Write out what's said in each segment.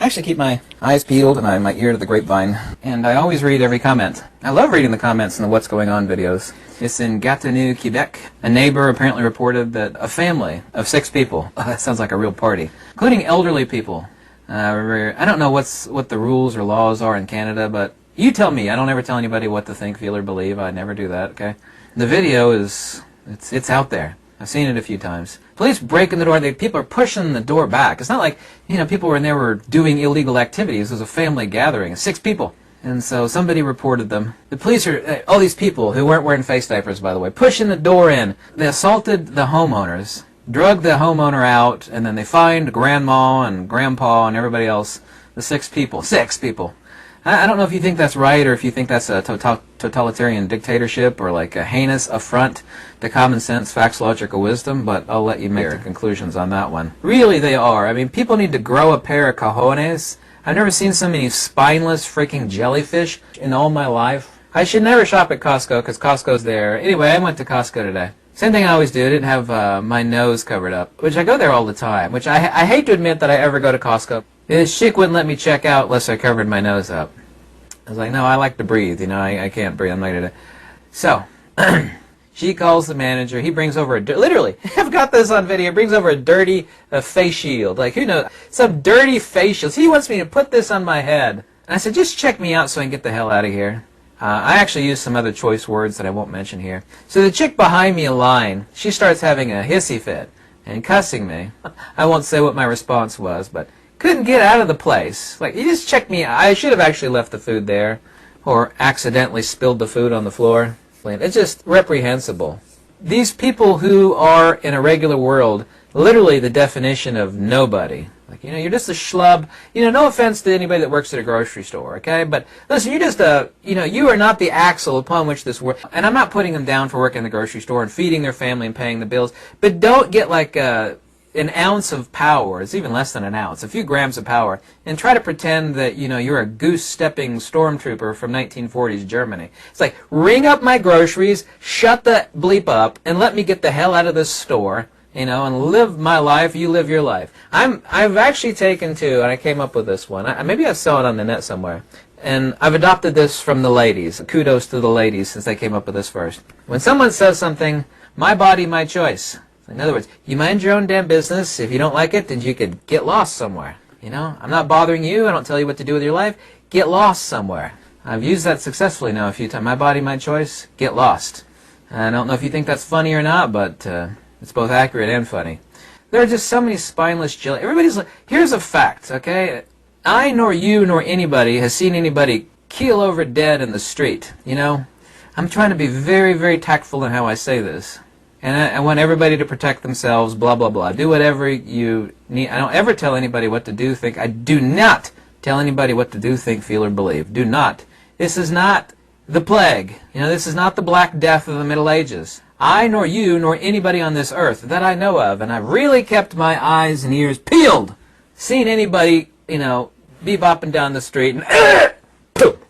actually keep my eyes peeled and my ear to the grapevine, and I always read every comment. I love reading the comments in the What's Going On videos. It's in Gatineau, Quebec. A neighbor apparently reported that a family of 6 people, that sounds like a real party, including elderly people. I don't know what the rules or laws are in Canada, but you tell me. I don't ever tell anybody what to think, feel, or believe. I never do that, okay? The video it's out there. I've seen it a few times. Police break in the door. People are pushing the door back. It's not like, people were in there were doing illegal activities. It was a family gathering, 6 people. And so somebody reported them. The police are, all these people who weren't wearing face diapers, by the way, pushing the door in. They assaulted the homeowners, drugged the homeowner out, and then they fined grandma and grandpa and everybody else, the 6 people. 6 people. I don't know if you think that's right or if you think that's a totalitarian dictatorship or like a heinous affront to common sense, facts, logic, or wisdom, but I'll let you make your conclusions on that one. Really, they are. I mean, people need to grow a pair of cojones. I've never seen so many spineless freaking jellyfish in all my life. I should never shop at Costco because Costco's there. Anyway, I went to Costco today. Same thing I always do. I didn't have my nose covered up, which I go there all the time, which I hate to admit that I ever go to Costco. This chick wouldn't let me check out unless I covered my nose up. I was like, no, I like to breathe. I can't breathe. I'm not going to. So, she calls the manager. He brings over literally, I've got this on video. He brings over a dirty face shield. Like, who knows? Some dirty face shield. He wants me to put this on my head. And I said, just check me out so I can get the hell out of here. I actually used some other choice words that I won't mention here. So the chick behind me in line, she starts having a hissy fit and cussing me. I won't say what my response was, but couldn't get out of the place. Like, you just checked me out. I should have actually left the food there or accidentally spilled the food on the floor. It's just reprehensible. These people who are in a regular world, literally the definition of nobody. Like, you're just a schlub. No offense to anybody that works at a grocery store, okay? But listen, you're just you are not the axle upon which this works. And I'm not putting them down for working in the grocery store and feeding their family and paying the bills. But don't get like an ounce of power. It's even less than an ounce, a few grams of power, and try to pretend that, you're a goose-stepping stormtrooper from 1940s Germany. It's like, ring up my groceries, shut the bleep up, and let me get the hell out of this store, and live my life, you live your life. I've actually taken to, and I came up with this one. Maybe I saw it on the net somewhere. And I've adopted this from the ladies. Kudos to the ladies since they came up with this first. When someone says something, my body, my choice. In other words, you mind your own damn business. If you don't like it, then you could get lost somewhere. I'm not bothering you. I don't tell you what to do with your life. Get lost somewhere. I've used that successfully now a few times. My body, my choice. Get lost. I don't know if you think that's funny or not, but it's both accurate and funny. There are just so many spineless jelly. Everybody's like, here's a fact, okay? I nor you nor anybody has seen anybody keel over dead in the street, I'm trying to be very, very tactful in how I say this. And I want everybody to protect themselves, blah, blah, blah. Do whatever you need. I don't ever tell anybody what to do, think. I do not tell anybody what to do, think, feel, or believe. Do not. This is not the plague. This is not the Black Death of the Middle Ages. I nor you nor anybody on this earth that I know of, and I've really kept my eyes and ears peeled, seen anybody, bebopping down the street and poop.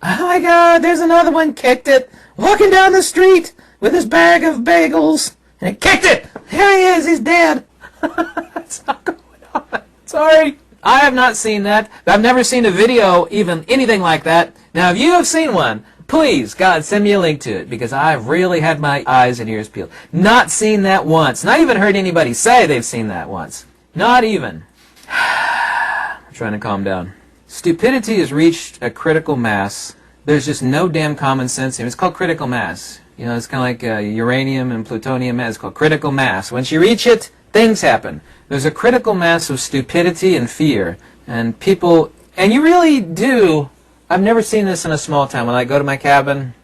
Oh my God, there's another one, kicked it, walking down the street with his bag of bagels, and he kicked it. Here he is, he's dead. That's not going on. Sorry. I have not seen that. I've never seen a video, even anything like that. Now, if you have seen one, please, God, send me a link to it, because I've really had my eyes and ears peeled. Not seen that once. Not even heard anybody say they've seen that once. Not even. I'm trying to calm down. Stupidity has reached a critical mass. There's just no damn common sense here. It's called critical mass. It's kind of like uranium and plutonium mass. It's called critical mass. Once you reach it, things happen. There's a critical mass of stupidity and fear. And people, and you really do, I've never seen this in a small town. When I go to my cabin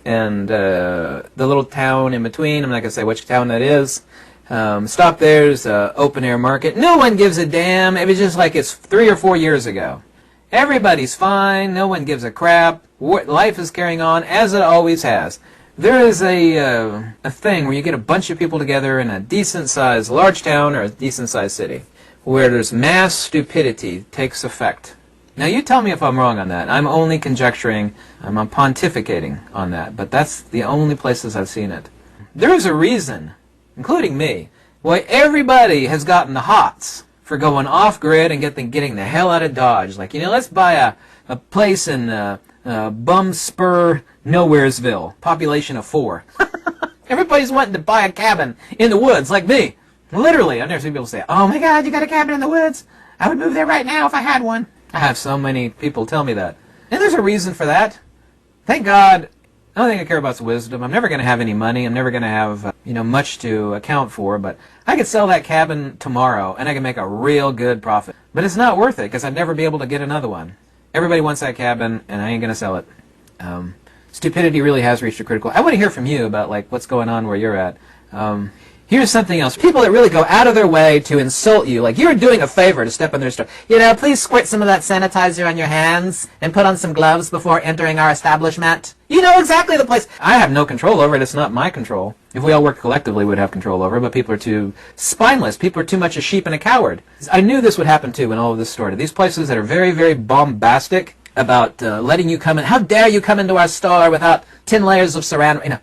and the little town in between, I'm not going to say which town that is, stop there, there's an open-air market. No one gives a damn. It was just like it's 3 or 4 years ago. Everybody's fine. No one gives a crap. Life is carrying on as it always has. There is a thing where you get a bunch of people together in a decent-sized large town or a decent-sized city where there's mass stupidity takes effect. Now, you tell me if I'm wrong on that. I'm only conjecturing. I'm pontificating on that. But that's the only places I've seen it. There is a reason, including me, why everybody has gotten the hots for going off-grid and getting the hell out of Dodge. Like, let's buy a place in Bum Spur, Nowheresville, population of 4. Everybody's wanting to buy a cabin in the woods, like me. Literally, I've never seen people say, "Oh my God, you got a cabin in the woods? I would move there right now if I had one." I have so many people tell me that. And there's a reason for that. Thank God, the only thing I care about is wisdom. I'm never going to have any money. I'm never going to have, much to account for. But I could sell that cabin tomorrow, and I can make a real good profit. But it's not worth it, because I'd never be able to get another one. Everybody wants that cabin, and I ain't going to sell it. Stupidity really has reached a critical... I want to hear from you about, what's going on where you're at. Here's something else. People that really go out of their way to insult you, like you're doing a favor to step on their store. Please squirt some of that sanitizer on your hands and put on some gloves before entering our establishment. You know exactly the place. I have no control over it. It's not my control. If we all worked collectively, we'd have control over it, but people are too spineless. People are too much a sheep and a coward. I knew this would happen, too, when all of this started. These places that are very, very bombastic about letting you come in. How dare you come into our store without 10 layers of saran?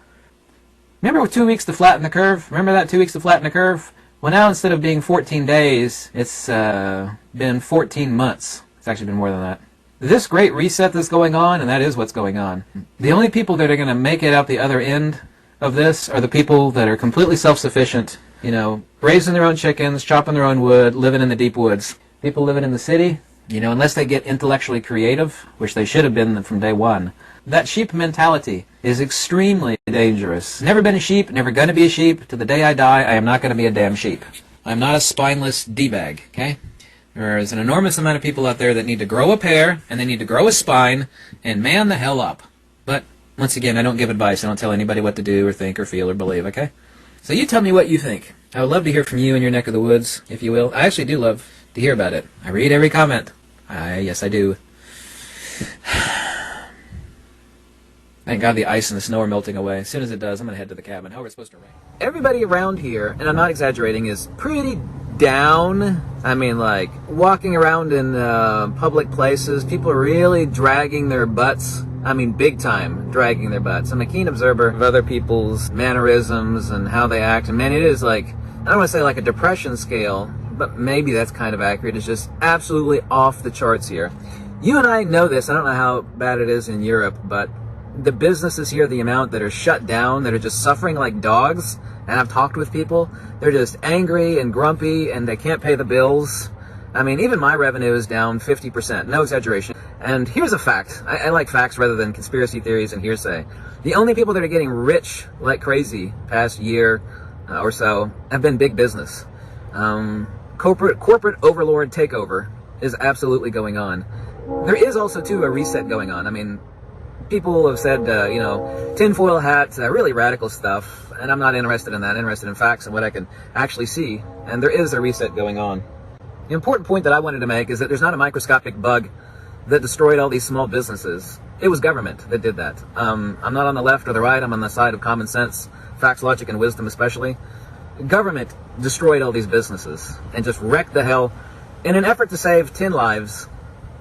Remember 2 weeks to flatten the curve? Remember that 2 weeks to flatten the curve? Well, now instead of being 14 days, it's been 14 months. It's actually been more than that. This great reset that's going on, and that is what's going on. The only people that are going to make it out the other end of this are the people that are completely self-sufficient, raising their own chickens, chopping their own wood, living in the deep woods. People living in the city, unless they get intellectually creative, which they should have been from day one, that sheep mentality is extremely dangerous. Never been a sheep, never going to be a sheep. To the day I die, I am not going to be a damn sheep. I'm not a spineless D-bag, okay? There's an enormous amount of people out there that need to grow a pair, and they need to grow a spine, and man the hell up. But, once again, I don't give advice. I don't tell anybody what to do or think or feel or believe, okay? So you tell me what you think. I would love to hear from you in your neck of the woods, if you will. I actually do love to hear about it. I read every comment. Yes, I do. Thank God the ice and the snow are melting away. As soon as it does, I'm going to head to the cabin. How are we supposed to rain? Everybody around here, and I'm not exaggerating, is pretty down. I mean, walking around in public places, people are really dragging their butts. I mean, big time dragging their butts. I'm a keen observer of other people's mannerisms and how they act. And man, it is I don't want to say a depression scale, but maybe that's kind of accurate. It's just absolutely off the charts here. You and I know this. I don't know how bad it is in Europe, but the businesses here, the amount that are shut down, that are just suffering like dogs, and I've talked with people, they're just angry and grumpy, and they can't pay the bills. I mean, even my revenue is down 50%, no exaggeration. And here's a fact. I like facts rather than conspiracy theories and hearsay. The only people that are getting rich like crazy past year or so have been big business. Corporate overlord takeover is absolutely going on. There is also, too, a reset going on. I mean, people have said, tinfoil hat, really radical stuff, and I'm not interested in that. I'm interested in facts and what I can actually see, and there is a reset going on. The important point that I wanted to make is that there's not a microscopic bug that destroyed all these small businesses. It was government that did that. I'm not on the left or the right. I'm on the side of common sense, facts, logic, and wisdom especially. Government destroyed all these businesses and just wrecked the hell in an effort to save 10 lives,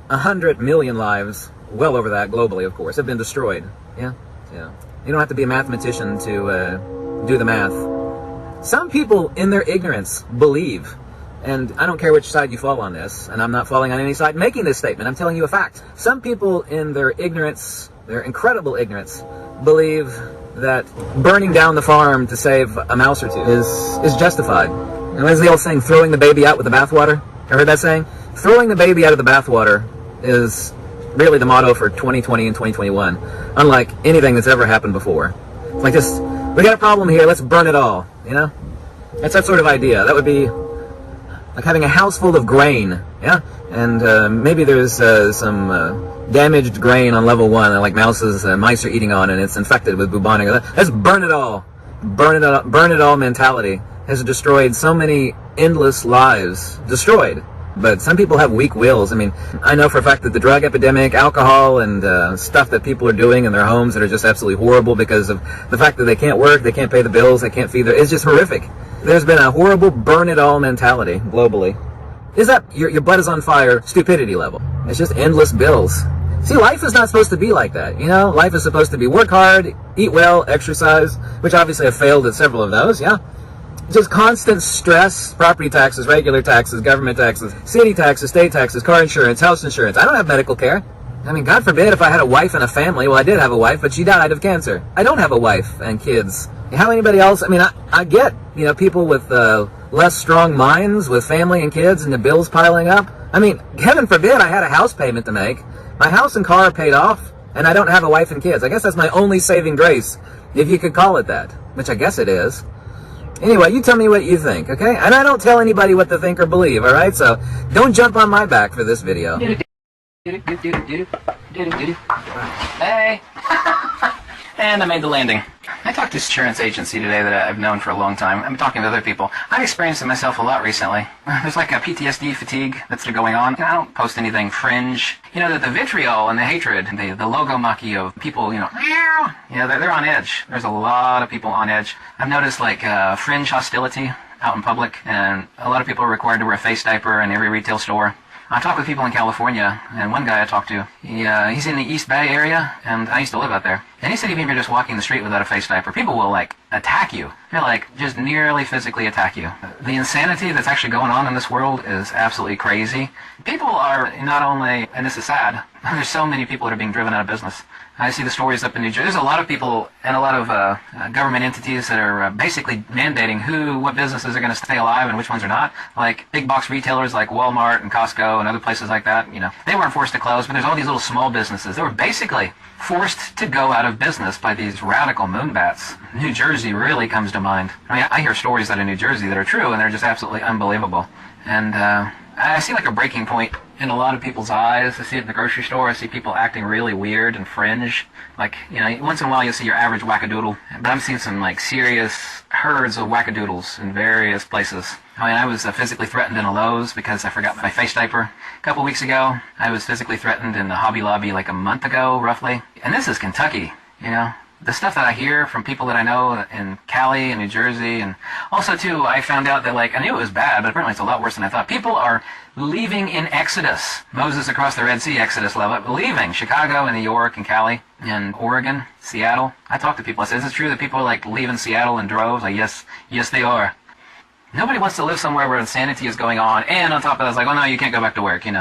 100 million lives, well over that globally, of course, have been destroyed. Yeah. You don't have to be a mathematician to do the math. Some people, in their ignorance, believe, and I don't care which side you fall on this, and I'm not falling on any side making this statement, I'm telling you a fact. Some people, in their ignorance, their incredible ignorance, believe that burning down the farm to save a mouse or two is justified. And there's the old saying, throwing the baby out with the bathwater. Ever heard that saying? Throwing the baby out of the bathwater is really the motto for 2020 and 2021, unlike anything that's ever happened before. It's like just, we got a problem here, let's burn it all, That's that sort of idea. That would be like having a house full of grain, yeah? And maybe there's some damaged grain on level 1, and mice are eating on it, and it's infected with bubonic. Let's burn it all. Burn it all mentality has destroyed so many endless lives. Destroyed. But some people have weak wills. I mean, I know for a fact that the drug epidemic, alcohol, and stuff that people are doing in their homes that are just absolutely horrible because of the fact that they can't work, they can't pay the bills, they can't feed it's just horrific. There's been a horrible burn-it-all mentality globally. Is that your butt is on fire stupidity level? It's just endless bills. See, life is not supposed to be like that, Life is supposed to be work hard, eat well, exercise, which obviously I've failed at several of those, yeah? Just constant stress, property taxes, regular taxes, government taxes, city taxes, state taxes, car insurance, house insurance. I don't have medical care. I mean, God forbid if I had a wife and a family. Well, I did have a wife, but she died of cancer. I don't have a wife and kids. How anybody else? I mean, I get, people with less strong minds with family and kids and the bills piling up. I mean, heaven forbid I had a house payment to make. My house and car are paid off, and I don't have a wife and kids. I guess that's my only saving grace, if you could call it that, which I guess it is. Anyway, you tell me what you think, okay? And I don't tell anybody what to think or believe, all right? So don't jump on my back for this video. Hey! And I made the landing. I talked to this insurance agency today that I've known for a long time. I'm talking to other people. I've experienced it myself a lot recently. There's like a PTSD fatigue that's going on. I don't post anything fringe. The vitriol and the hatred, the logomachy of people, they're on edge. There's a lot of people on edge. I've noticed fringe hostility out in public, and a lot of people are required to wear a face diaper in every retail store. I talk with people in California, and one guy I talked to, he's in the East Bay area, and I used to live out there. And he said even if you're just walking the street without a face diaper, people will, attack you. They'll, just nearly physically attack you. The insanity that's actually going on in this world is absolutely crazy. People are not only, and this is sad, there's so many people that are being driven out of business. I see the stories up in New Jersey. There's a lot of people and a lot of government entities that are basically mandating what businesses are going to stay alive and which ones are not. Like big box retailers like Walmart and Costco and other places like that. They weren't forced to close, but there's all these little small businesses that were basically forced to go out of business by these radical moonbats. New Jersey really comes to mind. I mean, I hear stories out of New Jersey that are true, and they're just absolutely unbelievable. And I see a breaking point in a lot of people's eyes. I see it in the grocery store. I see people acting really weird and fringe. Once in a while you'll see your average wackadoodle. But I'm seeing some, serious herds of wackadoodles in various places. I mean, I was physically threatened in a Lowe's because I forgot my face diaper. A couple weeks ago, I was physically threatened in the Hobby Lobby a month ago, roughly. And this is Kentucky, The stuff that I hear from people that I know in Cali and New Jersey, and also, too, I found out that, I knew it was bad, but apparently it's a lot worse than I thought. People are leaving in Exodus. Moses across the Red Sea, Exodus level, leaving Chicago and New York and Cali and Oregon, Seattle. I talked to people. I said, is it true that people are, leaving Seattle in droves? Yes, they are. Nobody wants to live somewhere where insanity is going on, and on top of that, it's oh, no, you can't go back to work, We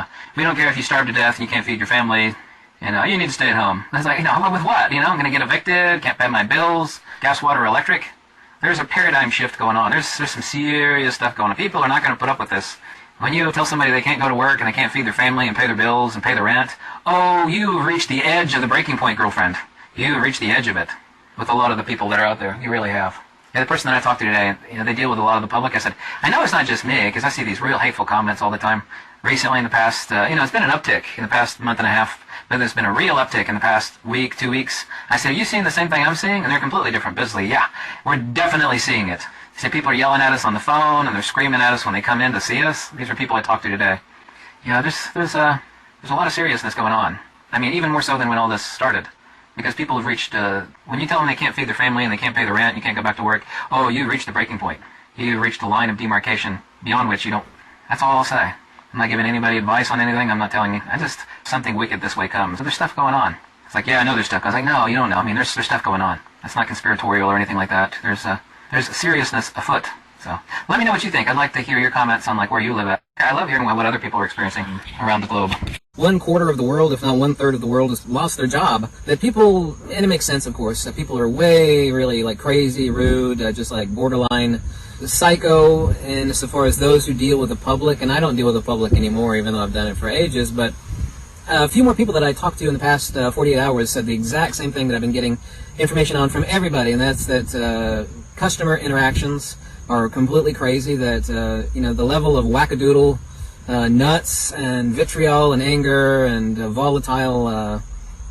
don't care if you starve to death and you can't feed your family. You need to stay at home. I was with what? I'm going to get evicted, can't pay my bills, gas, water, electric. There's a paradigm shift going on. There's some serious stuff going on. People are not going to put up with this. When you tell somebody they can't go to work and they can't feed their family and pay their bills and pay the rent, oh, you've reached the edge of the breaking point, girlfriend. You've reached the edge of it with a lot of the people that are out there. You really have. Yeah, the person that I talked to today, they deal with a lot of the public. I said, I know it's not just me, because I see these real hateful comments all the time. Recently, in the past, it's been an uptick in the past month and a half, but there's been a real uptick in the past week, 2 weeks. I said, are you seeing the same thing I'm seeing? And they're completely different. Busily, yeah, we're definitely seeing it. I said, people are yelling at us on the phone, and they're screaming at us when they come in to see us. These are people I talked to today. There's a lot of seriousness going on. I mean, even more so than when all this started. Because people have reached, when you tell them they can't feed their family and they can't pay the rent, you can't go back to work, oh, you've reached the breaking point. You've reached the line of demarcation beyond which you don't, that's all I'll say. I'm not giving anybody advice on anything, I'm not telling you, something wicked this way comes. So there's stuff going on. It's yeah, I know there's stuff. I was no, you don't know. I mean, there's stuff going on. That's not conspiratorial or anything like that. There's a seriousness afoot. So let me know what you think. I'd like to hear your comments on where you live at. I love hearing what other people are experiencing around the globe. 1/4 of the world, if not 1/3 of the world, has lost their job. That people, and it makes sense, of course, that people are way, really, crazy, rude, just borderline psycho, and so far as those who deal with the public, and I don't deal with the public anymore, even though I've done it for ages, but a few more people that I talked to in the past 48 hours said the exact same thing that I've been getting information on from everybody, and that's that customer interactions are completely crazy, that, the level of wackadoodle, nuts and vitriol and anger and volatile,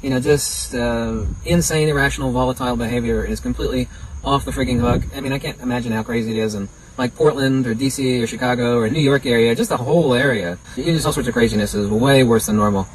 insane, irrational, volatile behavior is completely off the freaking hook. I mean, I can't imagine how crazy it is in Portland or DC or Chicago or New York area, just the whole area. Just all sorts of craziness is way worse than normal.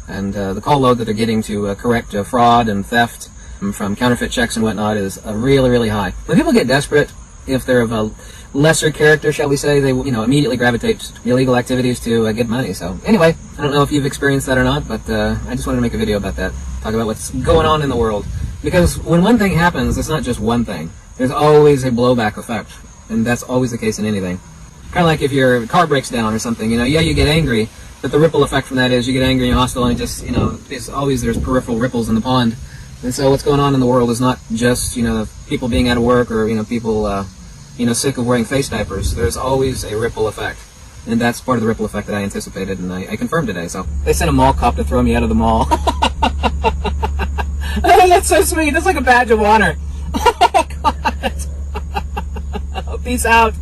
And the call load that they're getting to correct fraud and theft from counterfeit checks and whatnot is really, really high. When people get desperate, if they're of a lesser character, shall we say, they immediately gravitate to illegal activities to get money. So anyway, I don't know if you've experienced that or not, but I just wanted to make a video about that, talk about what's going on in the world. Because when one thing happens, it's not just one thing. There's always a blowback effect. and that's always the case in anything. Kind of like if your car breaks down or something, yeah, you get angry, but the ripple effect from that is you get angry and hostile, and it just, there's peripheral ripples in the pond. And so what's going on in the world is not just, people being out of work or, people, sick of wearing face diapers. There's always a ripple effect. And that's part of the ripple effect that I anticipated, and I confirmed today. So they sent a mall cop to throw me out of the mall. Oh, that's so sweet. That's like a badge of honor. Oh, God. Peace out.